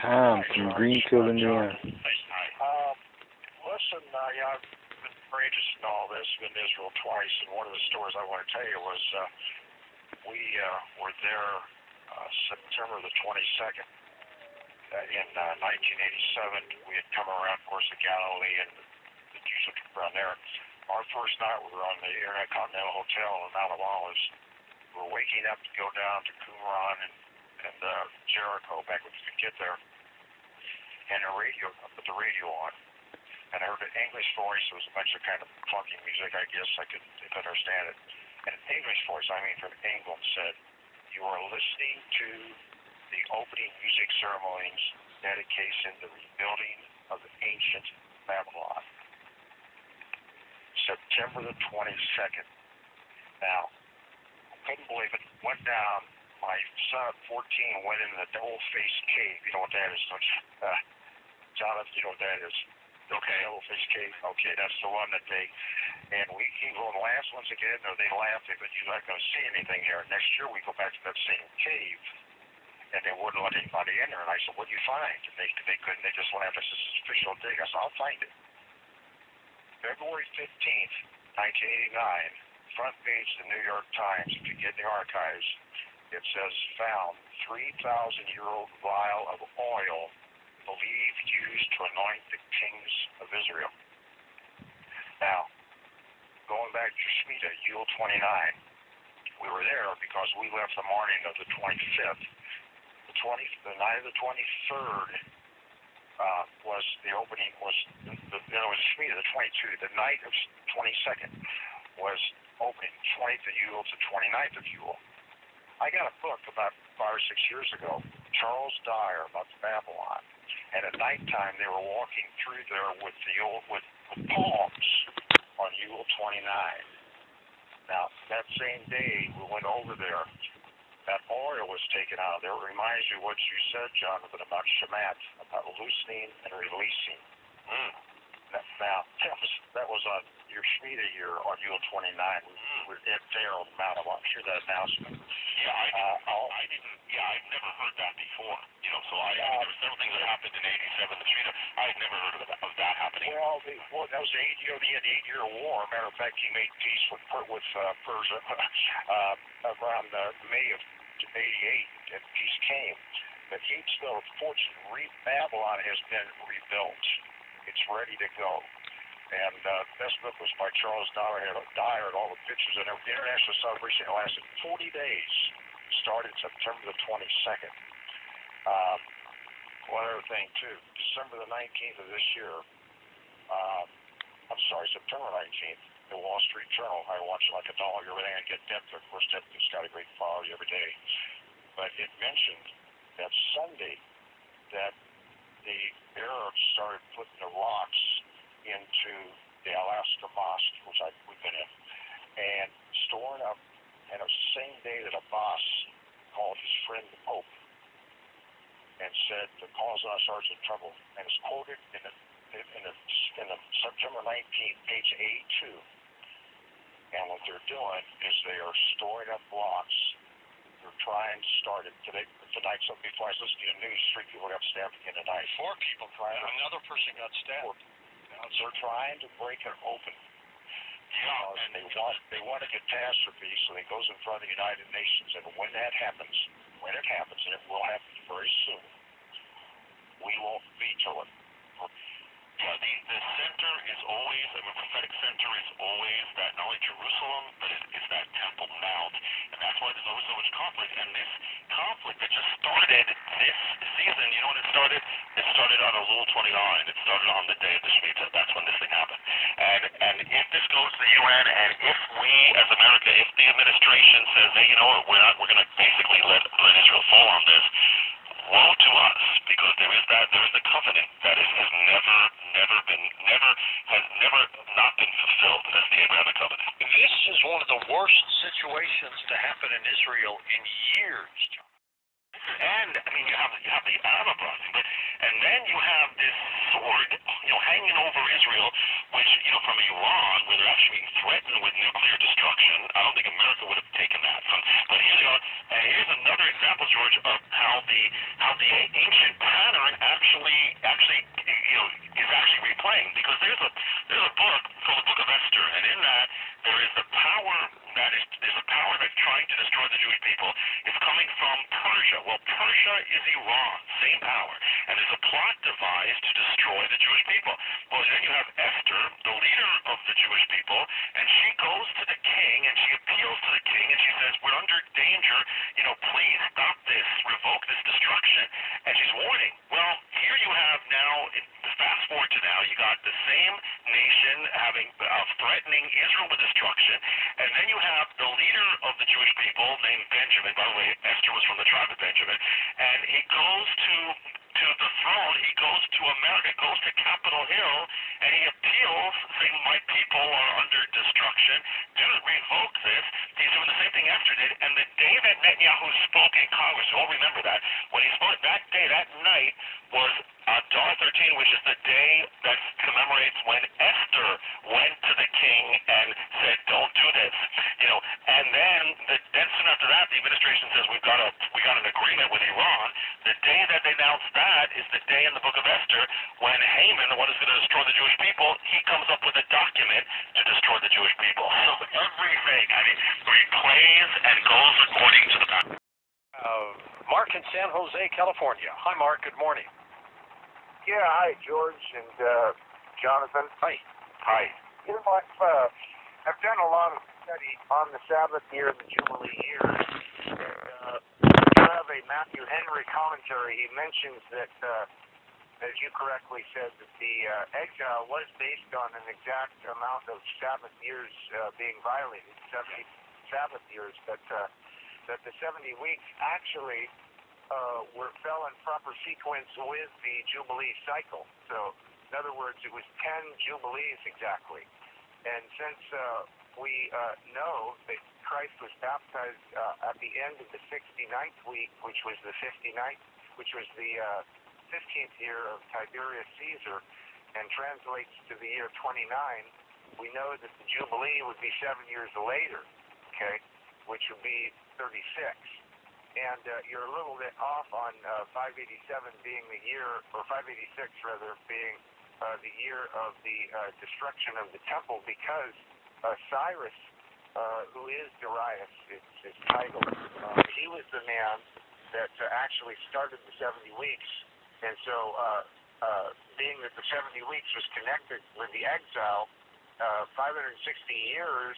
Tom from Greenfield, Indiana. Listen, I've been courageous in all this. Been to Israel twice, and one of the stories I want to tell you was we were there September the 22nd in 1987. We had come around, of course, the Galilee and the Jews around there. Our first night, we were on the Intercontinental Hotel in the Mount of Olives. We were waking up to go down to Qumran and Jericho back when we could get there. And I put the radio on, and I heard an English voice. It was a bunch of kind of clunky music, I guess. I could understand it. And an English voice, from England, said, "You are listening to the opening music ceremonies dedication to the rebuilding of the ancient Babylon." September the 22nd. Now, I couldn't believe it. Went down. My son at 14 went into the double-faced cave. You know what that is, don't you? Jonathan, you know what that is? Okay, double-faced cave. Okay, that's the one that and we keep going last once again, or they laughed, but you're not going to see anything here. Next year we go back to that same cave, and they wouldn't let anybody in there. And I said, "What do you find?" And they couldn't. They just laughed. I said, "This is official dig." I said, "I'll find it." February 15th, 1989, front page of the New York Times, if you get in the archives, it says, "Found 3,000-year-old vial of oil believed used to anoint the kings of Israel." Now, going back to Shemitah, Yule 29, we were there because we left the morning of the 25th. The night of the 23rd was the opening, was Shemitah, the 22nd. The night of 22nd was opening, 20th of Yule to 29th of Yule. I got a book about 5 or 6 years ago, Charles Dyer, about Babylon. And at nighttime, they were walking through there with palms on Yule 29. Now, that same day, we went over there. That oil was taken out of there. It reminds you what you said, Jonathan, about Shemitah, about loosening and releasing. Now, that was on your Shemitah year on Yule 29. We were there on the Mount of Olives. Hear that announcement? Yeah, I didn't. Yeah, I'd never heard that before. So there were several things that happened in '87. The Shemitah, I had never heard of that happening. Well, that was the 8-year war. Matter of fact, he made peace with Persia around May of '88, and peace came. But fortunately, Babylon has been rebuilt. It's ready to go. And this book was by Charles Dyer, and all the pictures. And the international celebration lasted 40 days, started September the 22nd. One other thing, too. December the 19th of this year, September 19th, the Wall Street Journal, I watch it like a dog, everything I get depth. Of course, depth's got a great follow every day. But it mentioned that Sunday that the Arabs started putting the rocks into the Alaska Mosque, which we've been in, and storing up. And it was the same day that Abbas called his friend the Pope and said to cause us ours in trouble. And it's quoted in the September 19th, page 82. And what they're doing is they are storing up blocks. They're trying to start it tonight. So before I was listening to the news, 3 people got stabbed again tonight. 4 people tried. Another person got stabbed. They're trying to break it open. Yeah, and they want a catastrophe, so it goes in front of the United Nations. And when it happens, and it will happen very soon, we won't veto it. Yeah, the center is always, the prophetic center is always that, not only Jerusalem, but it's that Temple Mount. And that's why there's always so much conflict. And this conflict that just started this season, you know when it started? It started on Elul 29. It started on the day of the Shemitah. That's when this thing happened. And if this goes to the UN, and if we, as America, if the administration says, hey, you know what, we're going to basically let Israel fall on this, woe to us, because there is the covenant that has never not been fulfilled. That's the Abrahamic covenant. This is one of the worst situations to happen in Israel in years, John. And you have the Arab uprising, and then you have this sword, hanging over Israel, which, from Iran, where they're actually being threatened with nuclear destruction. I don't think America would have taken that. But here they are. And here's another example, George, of how the ancient pattern is Iran, same power. And there's a plot devised to destroy the Jewish people. Well, then you have Esther, the leader of the Jewish people, and she goes to the king, and she appeals to the king, and she says, we're under danger, please stop this, revoke this destruction. And she's warning. Well, here you have now, fast forward to now, you got the same nation having threatening Israel with destruction, and then you have the leader of the Jewish people named Benjamin. By the way, Esther was from the tribe of Benjamin, and he goes to the throne, he goes to America, goes to Capitol Hill, and he appeals, saying, my people are under destruction, do revoke this. He's doing the same thing Esther did, and the day that Netanyahu spoke in Congress, you all remember that, when he spoke that day, that night, was Dar 13, which is the day that commemorates when Esther went to the king and said, don't do this. And then soon after that, the administration says we got an agreement with Iran. The day that they announced that is the day in the book of Esther when Haman, the one who's going to destroy the Jewish people, he comes up with a document to destroy the Jewish people. So everything, plays and goes according to the map. Mark in San Jose, California. Hi, Mark. Good morning. Yeah, hi, George and Jonathan. Hi. Hi. I've done a lot of study on the Sabbath year and the Jubilee year. And you have a Matthew Henry commentary. He mentions that, as you correctly said, that the exile was based on an exact amount of Sabbath years being violated, 70 Sabbath years, but that the 70 weeks actually fell in proper sequence with the Jubilee cycle. So, in other words, it was 10 Jubilees exactly. And since we know that Christ was baptized at the end of the 69th week, which was the 59th, which was the 15th year of Tiberius Caesar, and translates to the year 29, we know that the Jubilee would be 7 years later, okay, which would be 36. And you're a little bit off on 587 being the year, or 586 rather, being the year of the destruction of the temple, because Cyrus, who is Darius, it's his title, he was the man that actually started the 70 weeks. And so, being that the 70 weeks was connected with the exile, 560 years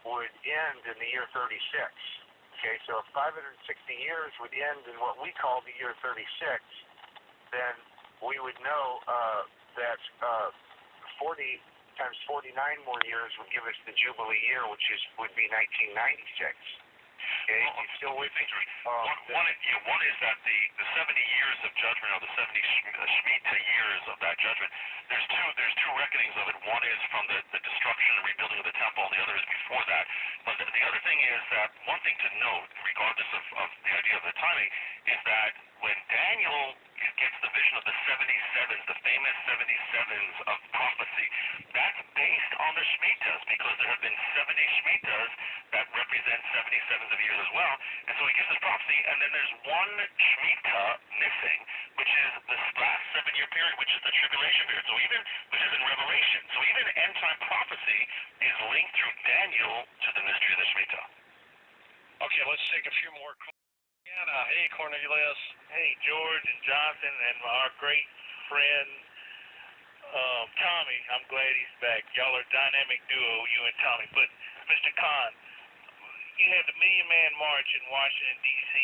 would end in the year 36. Okay, so if 560 years would end in what we call the year 36, then we would know that 40 times 49 more years would give us the Jubilee year, which would be 1996. Okay, well, you still with me? One is that the 70 years of judgment, or the 70 Shemitah years of that judgment, there's two reckonings of it. One is from the destruction and rebuilding of the temple, and the other is before that. But the other thing is that one thing to note, regardless of the idea of the timing, is that when Daniel gets the vision of the 77s, the famous 77s of prophecy, that's based on the Shemitahs, because there have been 70 Shemitahs that represent 77s of years as well. And so he gives this prophecy, and then there's one Shemitah missing, which is the last 7-year period, which is the tribulation period. So which is in Revelation. So even end-time prophecy is linked through Daniel to the mystery of the Shemitah. Okay, let's take a few more calls. Hey, Cornelius. Hey, George and Jonathan and our great friend Tommy. I'm glad he's back. Y'all are a dynamic duo, you and Tommy. But, Mr. Kahn, you had the Million Man March in Washington, D.C.,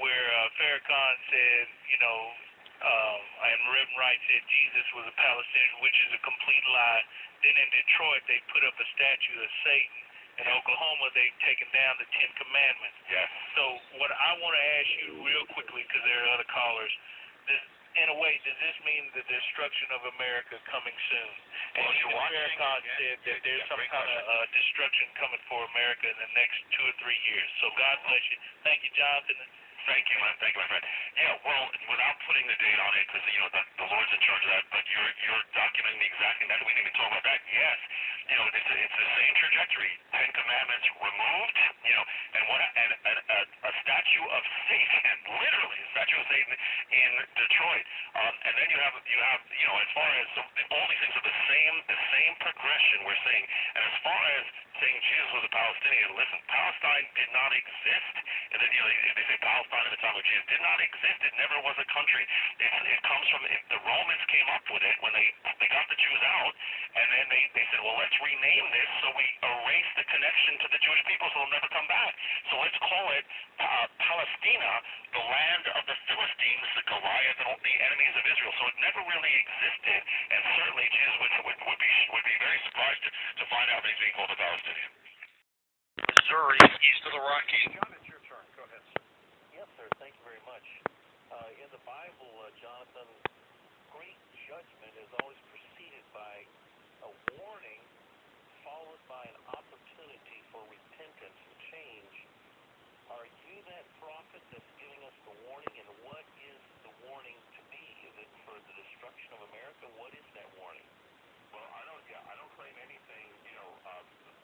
where Farrakhan said, and Reverend Wright said Jesus was a Palestinian, which is a complete lie. Then in Detroit, they put up a statue of Satan. In Oklahoma, they've taken down the 10 Commandments. Yes. So what I want to ask you real quickly, because there are other callers, in a way, does this mean the destruction of America coming soon? Well, and Farrakhan said that there's some kind of destruction coming for America in the next 2 or 3 years. So God bless you. Thank you, Jonathan. Thank you, my friend. Yeah, well, without putting the date on it, because the Lord's in charge of that, but you're documenting the exact thing. We didn't even talk about that. Yes, it's the same trajectory. 10 Commandments removed, and a statue of Satan, literally a statue of Satan in Detroit. And then you have as far as all these things are the same progression we're seeing. And as far as saying Jesus was a Palestinian. Listen, Palestine did not exist. And then, they say Palestine at the time of Jesus did not exist. It never was a country. It comes from the Romans came up with it when they got the Jews out, and then they said, well, let's rename this so we erase the connection to the Jewish people so they'll never come back. So let's call it Palestina, the land of the Philistines, the Goliath, and all the enemies of Israel. So it never really existed, and certainly Jesus would be very surprised to find out that he's being called a Palestinian. Missouri, east of the Rockies. John, it's your turn. Go ahead, sir. Yes, sir. Thank you very much. In the Bible, Jonathan, great judgment is always preceded by a warning followed by an opportunity for repentance and change. Are you that prophet that's giving us the warning, and what is the warning to be? Is it for the destruction of America? What is that warning? Well, I don't claim anything,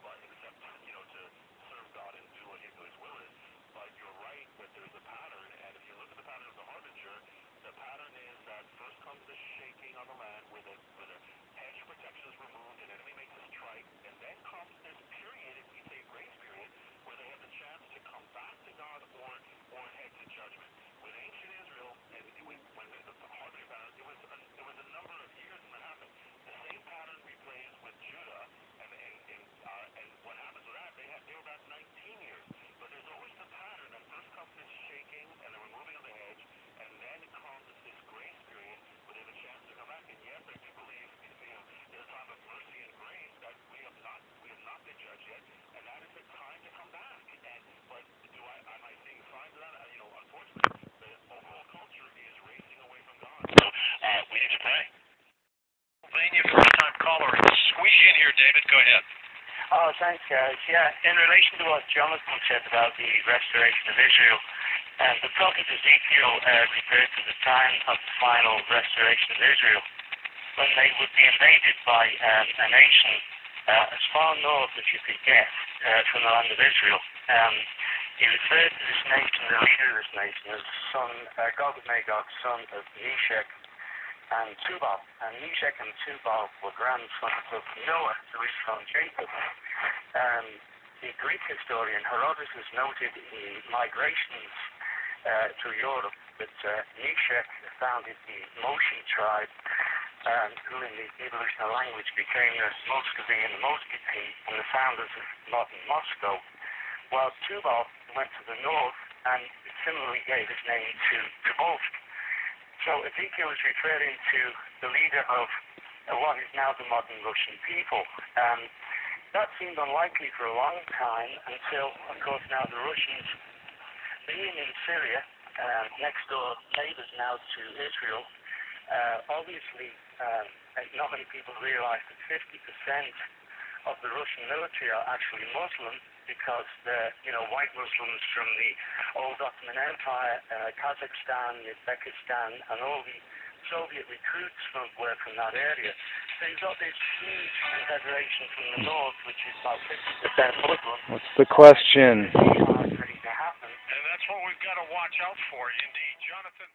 but except, to serve God and do what His will is. But you're right that there's a pattern, and if you look at the pattern of the harbinger, the pattern is that first comes the shaking on the land where the hedge protection is removed, and enemy makes a strike, and then comes this period, if we say grace period, where they have the chance to come back to God or head to judgment. With ancient Israel, and when the harbinger pattern, it was a number of years when that happened. The same pattern replays with Judah, and what happens with that? They were about 19 years. But there's always the pattern that first comes this shaking and the removing of the hedge, and then comes this grace period where they have a chance to come back. And yes, I do believe in a time of mercy and grace that we have not been judged yet, and that is the time to come back. But am I seeing signs of that? Unfortunately, the overall culture is racing away from God. So we need to pray. Pennsylvania, first-time caller. Squeeze you in here, David. Go ahead. Oh, thanks, guys. Yeah, in relation to what Jonathan said about the restoration of Israel, the prophet Ezekiel referred to the time of the final restoration of Israel, when they would be invaded by a nation as far north as you could get from the land of Israel. He referred to this nation, the leader of this nation, as Gog of Magog, son of Meshach and Tubal. And Meshach and Tubal were grandsons of Noah, who is from Jacob. The Greek historian Herodotus has noted in migrations to Europe that Meshach founded the Moshi tribe, who in the evolutionary language became the Muscovy and the Muscovy, and the founders of modern Moscow, while Tubal went to the north and similarly gave his name to Tobolsk. So Ezekiel is referring to the leader of what is now the modern Russian people. That seemed unlikely for a long time until, of course, now the Russians, being in Syria, next door neighbors now to Israel, obviously not many people realize that 50% of the Russian military are actually Muslim, because they're, white Muslims from the old Ottoman Empire, Kazakhstan, Uzbekistan, and all the Soviet recruits were from that area. So you've got this huge confederation from the north, which is about 50% Muslim. What's the question? And that's what we've got to watch out for, indeed. Jonathan.